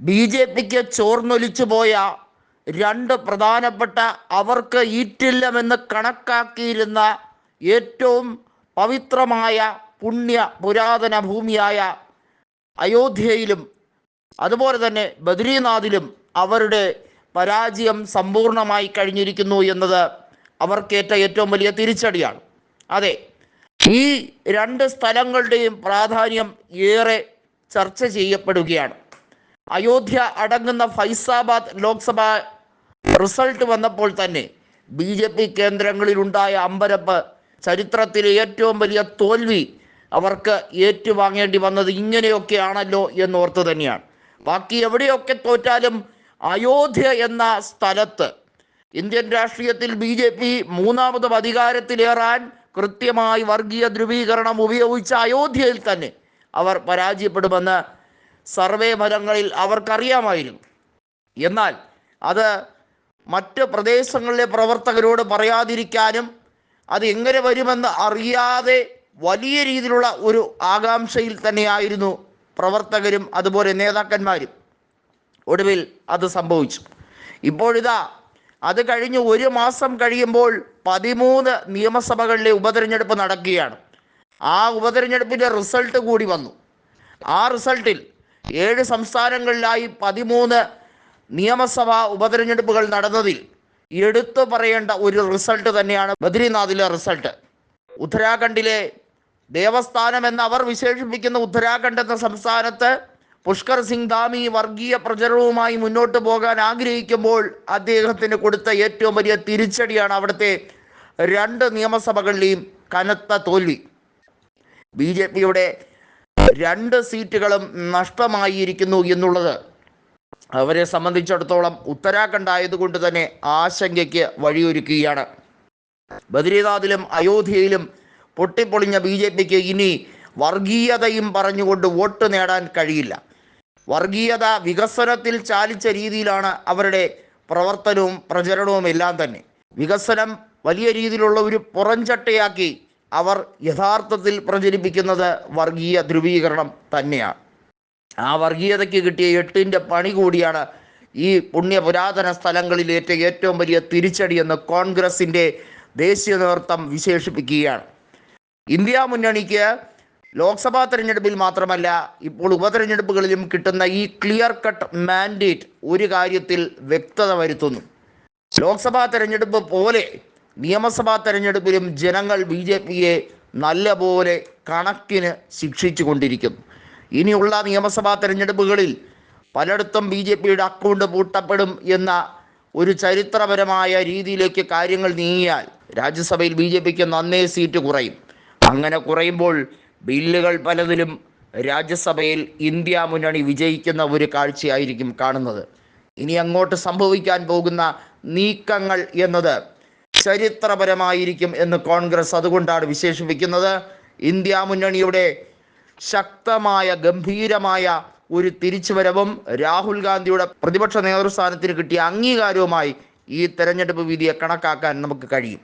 B J പിക്ക് ചോർന്നൊലിച്ചു പോയ രണ്ട് പ്രധാനപ്പെട്ട, അവർക്ക് ഈറ്റില്ലമെന്ന് കണക്കാക്കിയിരുന്ന ഏറ്റവും പവിത്രമായ പുണ്യ പുരാതന ഭൂമിയായ അയോധ്യയിലും അതുപോലെ തന്നെ ബദ്രീനാഥിലും അവരുടെ പരാജയം സമ്പൂർണമായി കഴിഞ്ഞിരിക്കുന്നു എന്നത് അവർക്കേറ്റ ഏറ്റവും വലിയ തിരിച്ചടിയാണ്. അതെ, ഈ രണ്ട് സ്ഥലങ്ങളുടെയും പ്രാധാന്യം ഏറെ ചർച്ച ചെയ്യപ്പെടുകയാണ്. അയോധ്യ അടങ്ങുന്ന ഫൈസാബാദ് ലോക്സഭാ റിസൾട്ട് വന്നപ്പോൾ തന്നെ ബി ജെ പി കേന്ദ്രങ്ങളിലുണ്ടായ അമ്പരപ്പ്, ചരിത്രത്തിലെ ഏറ്റവും വലിയ തോൽവി അവർക്ക് ഏറ്റുവാങ്ങേണ്ടി വന്നത് ഇങ്ങനെയൊക്കെയാണല്ലോ എന്നോർത്ത് തന്നെയാണ്. ബാക്കി എവിടെയൊക്കെ തോറ്റാലും അയോധ്യ എന്ന സ്ഥലത്ത് ഇന്ത്യൻ രാഷ്ട്രീയത്തിൽ ബി ജെ പി മൂന്നാമതും അധികാരത്തിലേറാൻ കൃത്യമായി വർഗീയ ധ്രുവീകരണം ഉപയോഗിച്ച അയോധ്യയിൽ തന്നെ അവർ പരാജയപ്പെടുമെന്ന് സർവേ ഫലങ്ങളിൽ അവർക്കറിയാമായിരുന്നു. എന്നാൽ അത് മറ്റ് പ്രദേശങ്ങളിലെ പ്രവർത്തകരോട് പറയാതിരിക്കാനും അത് എങ്ങനെ വരുമെന്ന് അറിയാതെ വലിയ രീതിയിലുള്ള ഒരു ആകാംക്ഷയിൽ തന്നെയായിരുന്നു പ്രവർത്തകരും അതുപോലെ നേതാക്കന്മാരും. ഒടുവിൽ അത് സംഭവിച്ചു. ഇപ്പോഴിതാ അത് കഴിഞ്ഞ് ഒരു മാസം കഴിയുമ്പോൾ 13 നിയമസഭകളിലെ ഉപതെരഞ്ഞെടുപ്പ് നടക്കുകയാണ്. ആ ഉപതെരഞ്ഞെടുപ്പിൻ്റെ റിസൾട്ട് കൂടി വന്നു. ആ റിസൾട്ടിൽ 7 സംസ്ഥാനങ്ങളിലായി 13 നിയമസഭാ ഉപതെരഞ്ഞെടുപ്പുകൾ നടന്നതിൽ എടുത്തു പറയേണ്ട ഒരു റിസൾട്ട് തന്നെയാണ് ബദ്രീനാഥിലെ റിസൾട്ട്. ഉത്തരാഖണ്ഡിലെ ദേവസ്ഥാനം എന്ന് അവർ വിശേഷിപ്പിക്കുന്ന ഉത്തരാഖണ്ഡ് എന്ന സംസ്ഥാനത്ത് പുഷ്കർ സിംഗ് ധാമി വർഗീയ പ്രചരണവുമായി മുന്നോട്ട് പോകാൻ ആഗ്രഹിക്കുമ്പോൾ അദ്ദേഹത്തിന് കൊടുത്ത ഏറ്റവും വലിയ തിരിച്ചടിയാണ് അവിടുത്തെ 2 നിയമസഭകളിലെയും കനത്ത തോൽവി. ബി ജെ പിയുടെ 2 സീറ്റുകളും നഷ്ടമായിരിക്കുന്നു എന്നുള്ളത് അവരെ സംബന്ധിച്ചിടത്തോളം ഉത്തരാഖണ്ഡ് ആയതുകൊണ്ട് തന്നെ ആശങ്കയ്ക്ക് വഴിയൊരുക്കുകയാണ്. ബദ്രീനാഥിലും അയോധ്യയിലും പൊട്ടിപ്പൊളിഞ്ഞ ബി ജെ പിക്ക് ഇനി വർഗീയതയും പറഞ്ഞുകൊണ്ട് വോട്ട് നേടാൻ കഴിയില്ല. വർഗീയത വികസനത്തിൽ ചാലിച്ച രീതിയിലാണ് അവരുടെ പ്രവർത്തനവും പ്രചരണവും എല്ലാം തന്നെ. വികസനം വലിയ രീതിയിലുള്ള ഒരു പുറംചട്ടയാക്കി അവർ യഥാർത്ഥത്തിൽ പ്രചരിപ്പിക്കുന്നത് വർഗീയ ധ്രുവീകരണം തന്നെയാണ്. ആ വർഗീയതയ്ക്ക് കിട്ടിയ 8ൻ്റെ പണി കൂടിയാണ് ഈ പുണ്യ പുരാതന സ്ഥലങ്ങളിലേറ്റ ഏറ്റവും വലിയ തിരിച്ചടിയെന്ന് കോൺഗ്രസിൻ്റെ ദേശീയ നേതൃത്വം വിശേഷിപ്പിക്കുകയാണ്. ഇന്ത്യ മുന്നണിക്ക് ലോക്സഭാ തെരഞ്ഞെടുപ്പിൽ മാത്രമല്ല ഇപ്പോൾ ഉപതെരഞ്ഞെടുപ്പുകളിലും കിട്ടുന്ന ഈ ക്ലിയർ കട്ട് മാൻഡേറ്റ് ഒരു കാര്യത്തിൽ വ്യക്തത വരുത്തുന്നു. ലോക്സഭാ തെരഞ്ഞെടുപ്പ് പോലെ നിയമസഭാ തെരഞ്ഞെടുപ്പിലും ജനങ്ങൾ ബി ജെ പിയെ നല്ലപോലെ കണക്കിന് ശിക്ഷിച്ചു കൊണ്ടിരിക്കുന്നു. ഇനിയുള്ള നിയമസഭാ തെരഞ്ഞെടുപ്പുകളിൽ പലയിടത്തും ബി ജെ പിയുടെ അക്കൗണ്ട് പൂട്ടപ്പെടും എന്ന ഒരു ചരിത്രപരമായ രീതിയിലേക്ക് കാര്യങ്ങൾ നീങ്ങിയാൽ രാജ്യസഭയിൽ ബി ജെ പിക്ക് നന്നേ സീറ്റ് കുറയും. അങ്ങനെ കുറയുമ്പോൾ ബില്ലുകൾ പലതിലും രാജ്യസഭയിൽ ഇന്ത്യ മുന്നണി വിജയിക്കുന്ന ഒരു കാഴ്ചയായിരിക്കും കാണുന്നത്. ഇനി അങ്ങോട്ട് സംഭവിക്കാൻ പോകുന്ന നീക്കങ്ങൾ എന്നത് ചരിത്രപരമായിരിക്കും എന്ന് കോൺഗ്രസ് അതുകൊണ്ടാണ് വിശേഷിപ്പിക്കുന്നത്. ഇന്ത്യ മുന്നണിയുടെ ശക്തമായ ഗംഭീരമായ ഒരു തിരിച്ചുവരവും രാഹുൽ ഗാന്ധിയുടെ പ്രതിപക്ഷ നേതൃസ്ഥാനത്തിന് കിട്ടിയ അംഗീകാരവുമായി ഈ തെരഞ്ഞെടുപ്പ് വിധിയെ കണക്കാക്കാൻ നമുക്ക് കഴിയും.